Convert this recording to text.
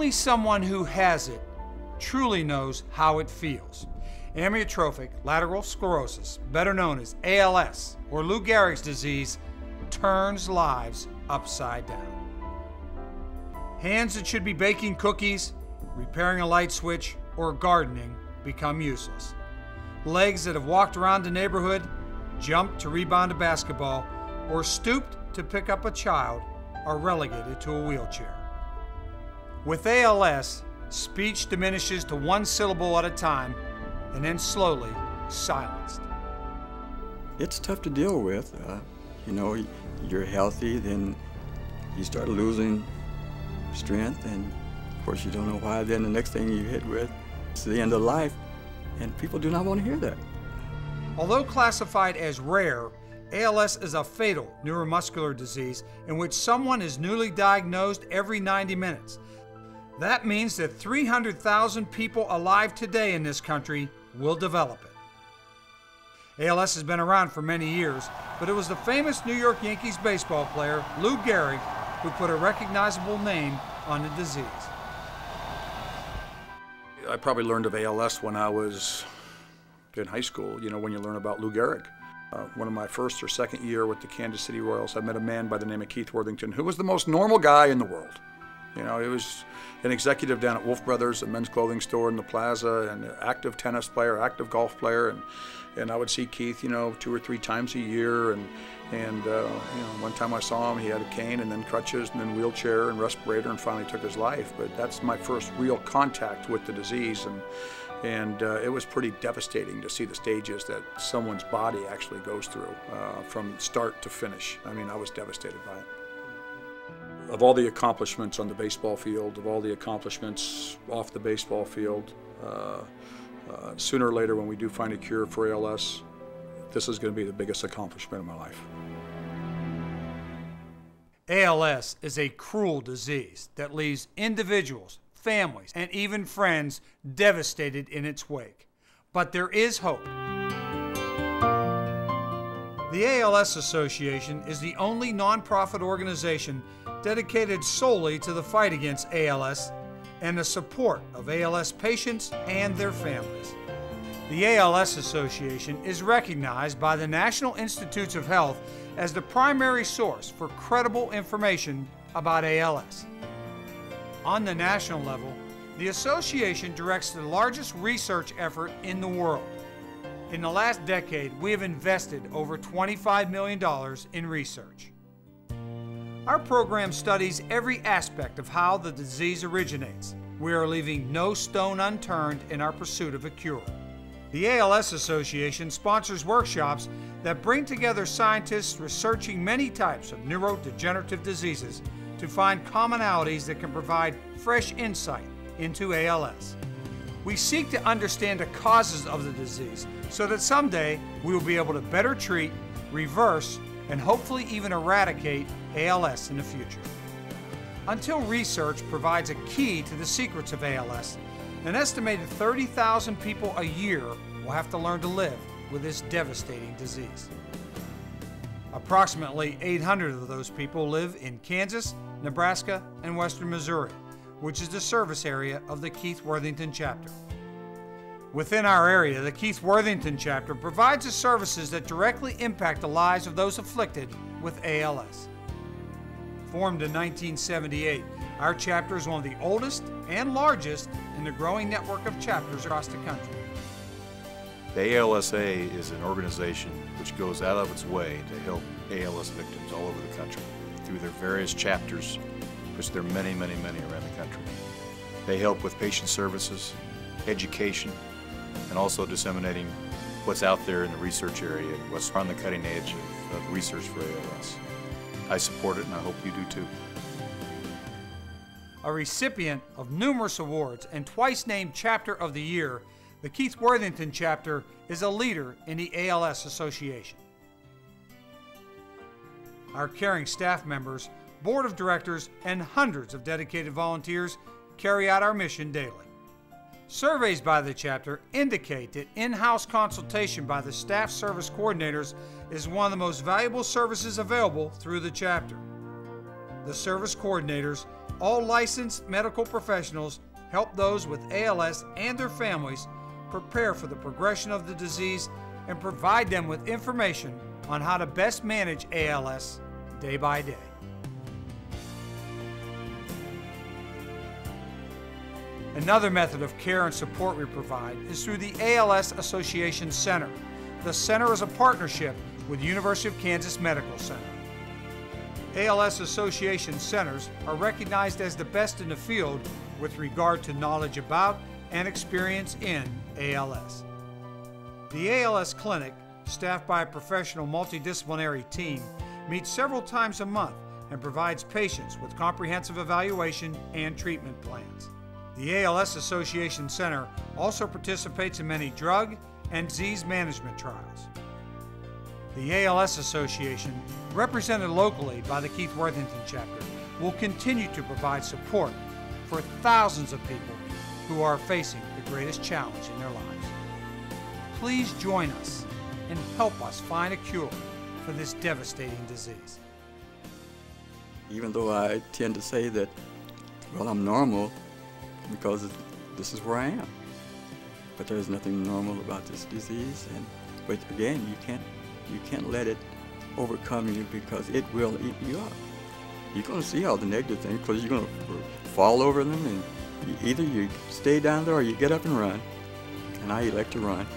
Only someone who has it truly knows how it feels. Amyotrophic lateral sclerosis, better known as ALS or Lou Gehrig's disease, turns lives upside down. Hands that should be baking cookies, repairing a light switch, or gardening become useless. Legs that have walked around the neighborhood, jumped to rebound a basketball, or stooped to pick up a child are relegated to a wheelchair. With ALS, speech diminishes to one syllable at a time and then slowly silenced. It's tough to deal with. You know, you're healthy, then you start losing strength, and of course you don't know why. Then the next thing you hit with, it's the end of life, and people do not want to hear that. Although classified as rare, ALS is a fatal neuromuscular disease in which someone is newly diagnosed every 90 minutes. That means that 300,000 people alive today in this country will develop it. ALS has been around for many years, but it was the famous New York Yankees baseball player Lou Gehrig who put a recognizable name on the disease. I probably learned of ALS when I was in high school, you know, when you learn about Lou Gehrig. One of my first or second year with the Kansas City Royals, I met a man by the name of Keith Worthington, who was the most normal guy in the world. You know, he was an executive down at Wolf Brothers, a men's clothing store in the plaza, and an active tennis player, active golf player, and I would see Keith, you know, 2 or 3 times a year, and you know, one time I saw him, he had a cane and then crutches and then wheelchair and respirator, and finally took his life. But that's my first real contact with the disease, and it was pretty devastating to see the stages that someone's body actually goes through from start to finish. I mean, I was devastated by it. Of all the accomplishments on the baseball field, of all the accomplishments off the baseball field, sooner or later when we do find a cure for ALS, this is going to be the biggest accomplishment of my life. ALS is a cruel disease that leaves individuals, families, and even friends devastated in its wake. But there is hope. The ALS Association is the only nonprofit organization dedicated solely to the fight against ALS and the support of ALS patients and their families. The ALS Association is recognized by the National Institutes of Health as the primary source for credible information about ALS. On the national level, the association directs the largest research effort in the world. In the last decade, we have invested over $25 million in research. Our program studies every aspect of how the disease originates. We are leaving no stone unturned in our pursuit of a cure. The ALS Association sponsors workshops that bring together scientists researching many types of neurodegenerative diseases to find commonalities that can provide fresh insight into ALS. We seek to understand the causes of the disease so that someday we will be able to better treat, reverse, and hopefully even eradicate ALS in the future. Until research provides a key to the secrets of ALS, an estimated 30,000 people a year will have to learn to live with this devastating disease. Approximately 800 of those people live in Kansas, Nebraska, and western Missouri, which is the service area of the Keith Worthington chapter. Within our area, the Keith Worthington chapter provides the services that directly impact the lives of those afflicted with ALS. Formed in 1978, our chapter is one of the oldest and largest in the growing network of chapters across the country. The ALSA is an organization which goes out of its way to help ALS victims all over the country through their various chapters, which there are many, many, many around the country. They help with patient services, education, and also disseminating what's out there in the research area, what's on the cutting edge of research for ALS. I support it, and I hope you do too. A recipient of numerous awards and twice named Chapter of the Year, the Keith Worthington chapter is a leader in the ALS Association. Our caring staff members, board of directors, and hundreds of dedicated volunteers carry out our mission daily. Surveys by the chapter indicate that in-house consultation by the staff service coordinators is one of the most valuable services available through the chapter. The service coordinators all licensed medical professionals help those with ALS and their families prepare for the progression of the disease and provide them with information on how to best manage ALS day by day. Another method of care and support we provide is through the ALS Association Center. The center is a partnership with University of Kansas Medical Center. ALS Association centers are recognized as the best in the field with regard to knowledge about and experience in ALS. The ALS Clinic, staffed by a professional multidisciplinary team, meets several times a month and provides patients with comprehensive evaluation and treatment plans. The ALS Association Center also participates in many drug and disease management trials. The ALS Association, represented locally by the Keith Worthington chapter, will continue to provide support for thousands of people who are facing the greatest challenge in their lives. Please join us and help us find a cure for this devastating disease. Even though I tend to say that, well, I'm normal because this is where I am. But there's nothing normal about this disease. But again, you can't let it overcome you because it will eat you up. You're going to see all the negative things because you're going to fall over them, and either you stay down there or you get up and run. And I elect to run.